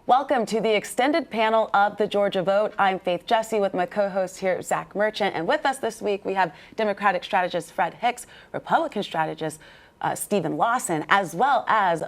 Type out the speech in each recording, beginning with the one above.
Welcome to the extended panel of the Georgia Vote. I'm Faith Jesse with my co-host here, Zach Merchant. And with us this week, we have Democratic strategist Fred Hicks, Republican strategist Stephen Lawson, as well as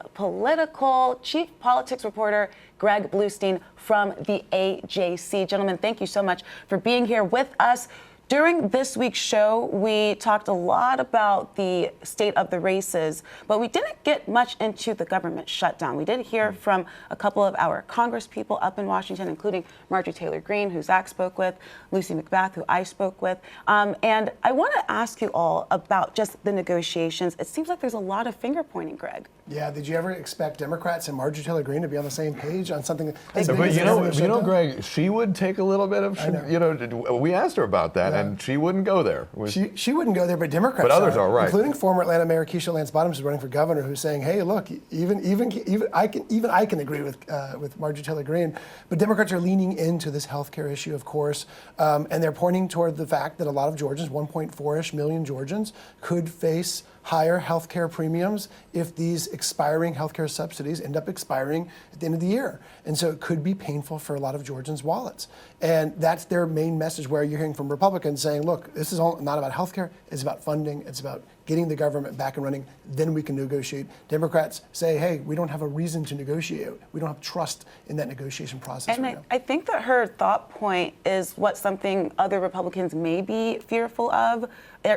chief politics reporter Greg Bluestein from the AJC. Gentlemen, thank you so much for being here with us. During this week's show, we talked a lot about the state of the races, but we didn't get much into the government shutdown. We did hear from a couple of our Congress people up in Washington, including Marjorie Taylor Greene, who Zach spoke with, Lucy McBath, who I spoke with. And I want to ask you all about just the negotiations. It seems like there's a lot of finger pointing, Greg. Yeah, did you ever expect Democrats and Marjorie Taylor Greene to be on the same page on something? But you know, Greg, she would take a little bit of, we asked her about that, and she wouldn't go there. She wouldn't go there, but Democrats but others are, right. Including former Atlanta Mayor Keisha Lance Bottoms, who's running for governor, who's saying, hey, look, even I can agree with Marjorie Taylor Greene, but Democrats are leaning into this health care issue, of course, and they're pointing toward the fact that a lot of Georgians, 1.4-ish million Georgians, could face higher health care premiums if these expiring health care subsidies end up expiring at the end of the year. And so it could be painful for a lot of Georgians' wallets. And that's their main message, where you're hearing from Republicans saying, look, this is all not about health care, it's about funding, it's about getting the government back and running, then we can negotiate. Democrats say, hey, we don't have a reason to negotiate. We don't have trust in that negotiation process right now. I think that her thought point is what something other Republicans may be fearful of.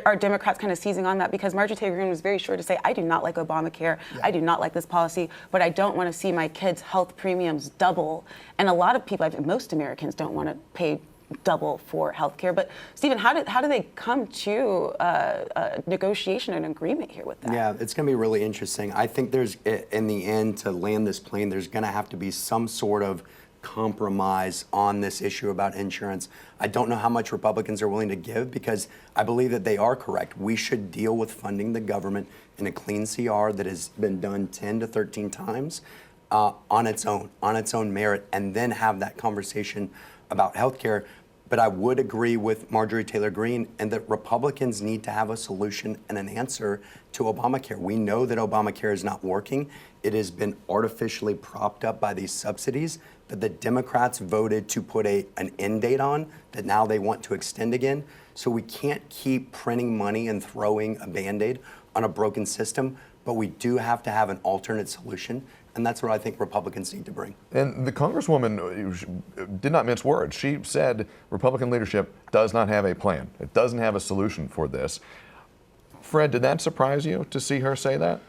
Are Democrats kind of seizing on that? Because Marjorie Taylor Greene was very sure to say, I do not like Obamacare, I do not like this policy, but I don't want to see my kids' health premiums double. And a lot of people, most Americans don't want to pay double for health care. But Stephen, how do they come to a negotiation and agreement here with that? Yeah, it's going to be really interesting. I think there's, in the end, to land this plane, there's going to have to be some sort of compromise on this issue about insurance. I don't know how much Republicans are willing to give, because I believe that they are correct. We should deal with funding the government in a clean CR that has been done 10 to 13 times on its own merit, and then have that conversation about health care. But I would agree with Marjorie Taylor Greene, and that Republicans need to have a solution and an answer to Obamacare. We know that Obamacare is not working. It has been artificially propped up by these subsidies that the Democrats voted to put an end date on, that now they want to extend again. So we can't keep printing money and throwing a Band-Aid on a broken system, but we do have to have an alternate solution. And that's what I think Republicans need to bring. And the Congresswoman did not mince words. She said Republican leadership does not have a plan. It doesn't have a solution for this. Fred, did that surprise you to see her say that?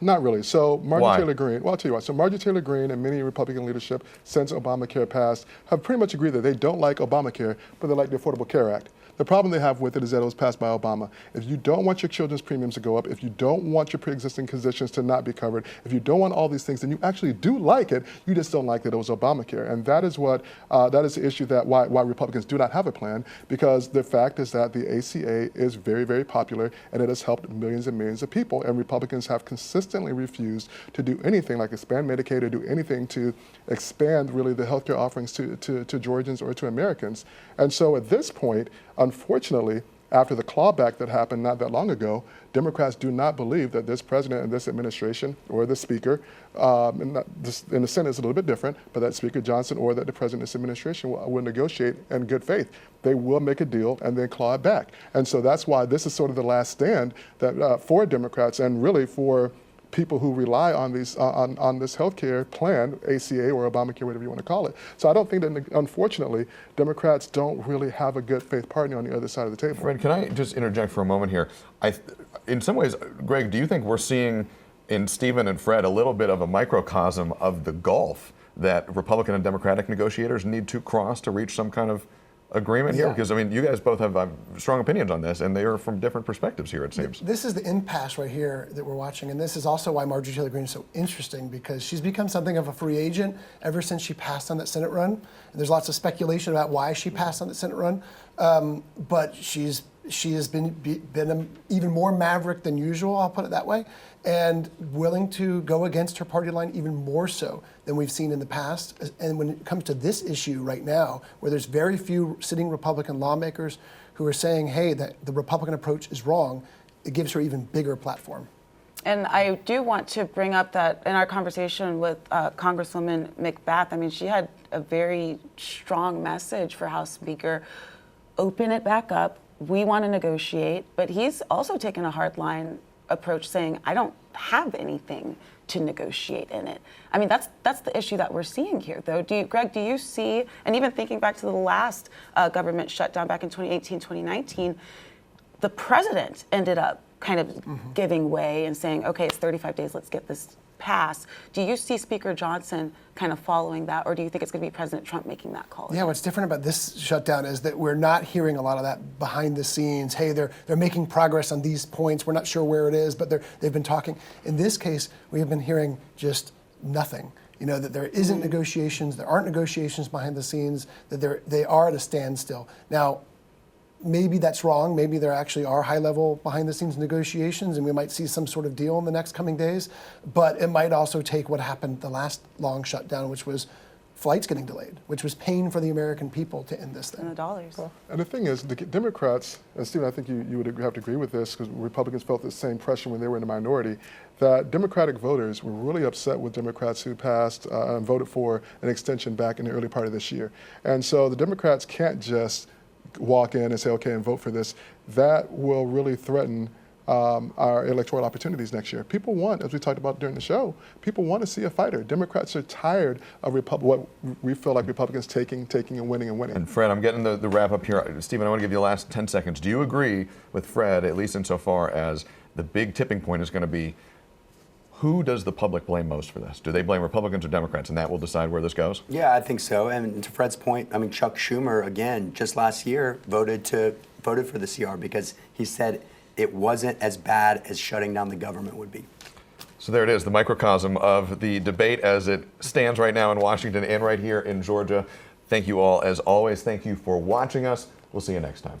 Not really. So Marjorie Taylor Greene, well, I'll tell you what. So Marjorie Taylor Greene and many Republican leadership since Obamacare passed have pretty much agreed that they don't like Obamacare, but they like the Affordable Care Act. The problem they have with it is that it was passed by Obama. If you don't want your children's premiums to go up, if you don't want your pre-existing conditions to not be covered, if you don't want all these things, then you actually do like it. You just don't like that it was Obamacare. And that is that is the issue that why Republicans do not have a plan, because the fact is that the ACA is very, very popular, and it has helped millions and millions of people. And Republicans have consistently refused to do anything like expand Medicaid or do anything to expand really the healthcare offerings to Georgians or to Americans. And so at this point, unfortunately, after the clawback that happened not that long ago, Democrats do not believe that this president and this administration or the speaker, in the Senate it's a little bit different, but that Speaker Johnson or that the president and this administration will negotiate in good faith. They will make a deal and then claw it back. And so that's why this is sort of the last stand that for Democrats, and really for people who rely on these on this healthcare plan, ACA or Obamacare, whatever you want to call it. So I don't think that, unfortunately, Democrats don't really have a good faith partner on the other side of the table. Fred, can I just interject for a moment here? In some ways, Greg, do you think we're seeing in Stephen and Fred a little bit of a microcosm of the gulf that Republican and Democratic negotiators need to cross to reach some kind of agreement here? Because, I mean, you guys both have strong opinions on this, and they are from different perspectives here, it seems. This is the impasse right here that we're watching, and this is also why Marjorie Taylor Greene is so interesting, because she's become something of a free agent ever since she passed on that Senate run. And there's lots of speculation about why she passed on that Senate run, but she has been even more maverick than usual, I'll put it that way, and willing to go against her party line even more so than we've seen in the past. And when it comes to this issue right now, where there's very few sitting Republican lawmakers who are saying, hey, that the Republican approach is wrong, it gives her even bigger platform. And I do want to bring up that in our conversation with Congresswoman McBath, I mean, she had a very strong message for House Speaker, open it back up. We want to negotiate, but he's also taken a hardline approach saying, I don't have anything to negotiate in it. I mean, that's the issue that we're seeing here, though. Greg, do you see, and even thinking back to the last government shutdown back in 2018, 2019, the president ended up kind of giving way and saying, okay, it's 35 days, let's get this passed. Do you see Speaker Johnson kind of following that, or do you think it's going to be President Trump making that call? Yeah, what's different about this shutdown is that we're not hearing a lot of that behind the scenes. Hey, they're making progress on these points. We're not sure where it is, but they've been talking. In this case, we have been hearing just nothing. You know, that there isn't negotiations, there aren't negotiations behind the scenes, that they are at a standstill. Now, maybe that's wrong. Maybe there actually are high-level behind-the-scenes negotiations, and we might see some sort of deal in the next coming days. But it might also take what happened the last long shutdown, which was flights getting delayed, which was pain for the American people to end this thing. And the dollars. And the thing is, the Democrats, and Stephen, I think you would have to agree with this, because Republicans felt the same pressure when they were in the minority, that Democratic voters were really upset with Democrats who passed and voted for an extension back in the early part of this year. And so the Democrats can't just walk in and say, okay, and vote for this. That will really threaten our electoral opportunities next year. People want, as we talked about during the show, people want to see a fighter. Democrats are tired of what we feel like Republicans taking, and winning. And Fred, I'm getting the wrap up here. Stephen, I want to give you the last 10 seconds. Do you agree with Fred, at least insofar as the big tipping point is going to be, who does the public blame most for this? Do they blame Republicans or Democrats, and that will decide where this goes? Yeah, I think so. And to Fred's point, I mean, Chuck Schumer, again, just last year voted for the CR because he said it wasn't as bad as shutting down the government would be. So there it is, the microcosm of the debate as it stands right now in Washington and right here in Georgia. Thank you all, as always. Thank you for watching us. We'll see you next time.